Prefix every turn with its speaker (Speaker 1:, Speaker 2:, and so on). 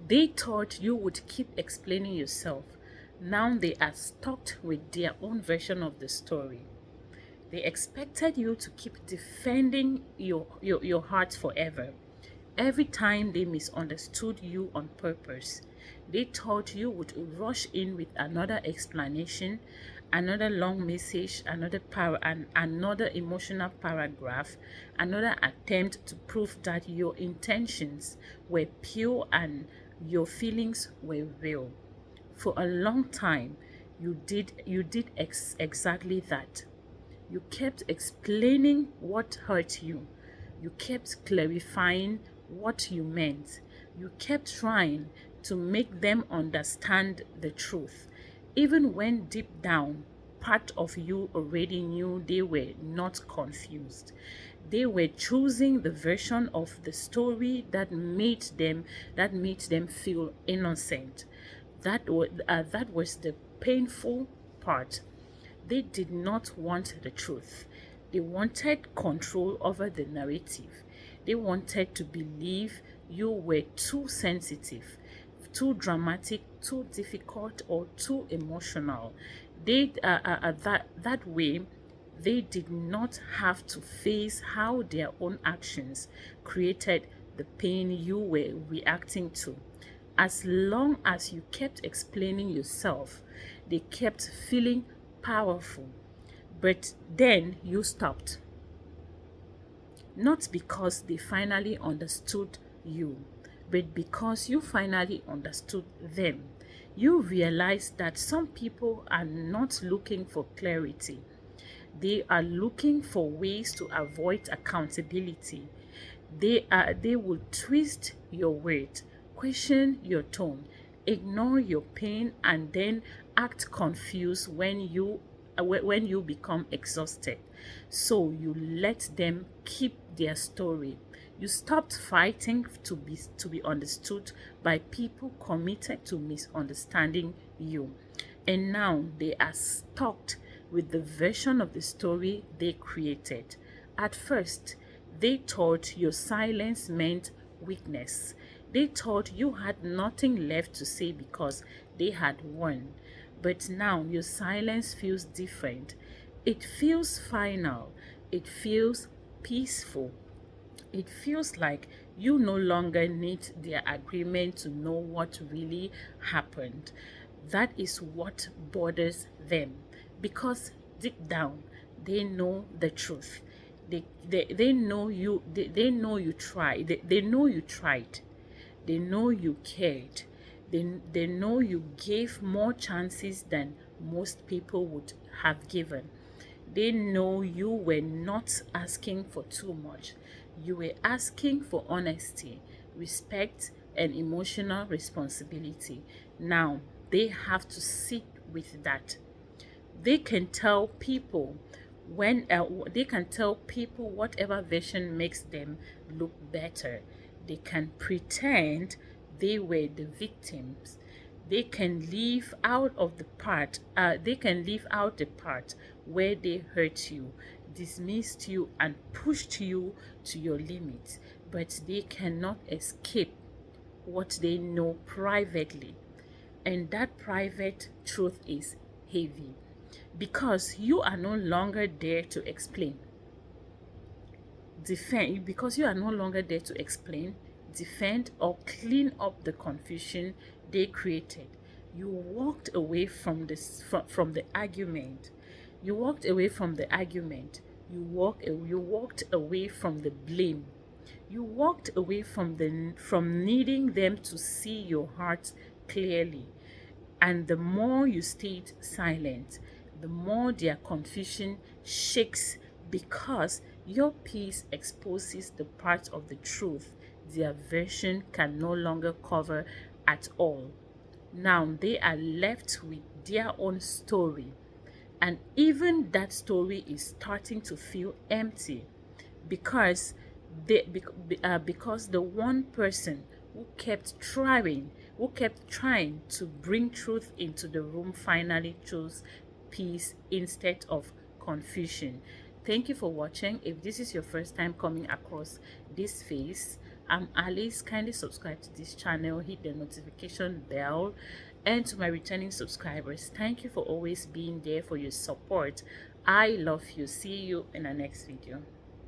Speaker 1: They thought you would keep explaining yourself. Now they are stuck with their own version of the story. They expected you to keep defending your heart forever. Every time they misunderstood you on purpose, they thought you would rush in with another explanation, another long message, another emotional paragraph, another attempt to prove that your intentions were pure and your feelings were real. For a long time, you did exactly that. You kept explaining what hurt you. You kept clarifying what you meant. You kept trying to make them understand the truth, even when deep down, part of you already knew they were not confused. They were choosing the version of the story that made them feel innocent. That was the painful part. They did not want the truth. They wanted control over the narrative. They wanted to believe you were too sensitive, too dramatic, too difficult, or too emotional. That way, they did not have to face how their own actions created the pain you were reacting to. As long as you kept explaining yourself, they kept feeling powerful. But then you stopped. Not because they finally understood you, but because you finally understood them. You realized that some people are not looking for clarity. They are looking for ways to avoid accountability. They will twist your words, question your tone, ignore your pain, and then act confused when you become exhausted. So you let them keep their story. You stopped fighting to be understood by people committed to misunderstanding you. And now they are stuck with the version of the story they created. At first, they thought your silence meant weakness. They thought you had nothing left to say because they had won. But now your silence feels different. It feels final. It feels peaceful. It feels like you no longer need their agreement to know what really happened. That is what bothers them because deep down they know the truth. They know you tried. They know you tried. They know you cared. They know you gave more chances than most people would have given. They know you were not asking for too much. You were asking for honesty, respect, and emotional responsibility. Now they have to sit with that. They can tell people when they can tell people whatever version makes them look better. They can pretend they were the victims. They can leave out the part where they hurt you, dismissed you, and pushed you to your limits, but they cannot escape what they know privately. And that private truth is heavy because you are no longer there to explain, defend, or clean up the confusion they created. You walked away from the argument. You walked away from the argument. You walked away from the blame. You walked away from needing them to see your heart clearly. And the more you stayed silent, the more their confusion shakes because your peace exposes the part of the truth their version can no longer cover at all. Now they are left with their own story, and even that story is starting to feel empty because because the one person who kept trying to bring truth into the room finally chose peace instead of confusion. Thank you for watching. If this is your first time coming across this phase, I'm Alice. Kindly subscribe to this channel, hit the notification bell, and to my returning subscribers, thank you for always being there for your support. I love you. See you in the next video.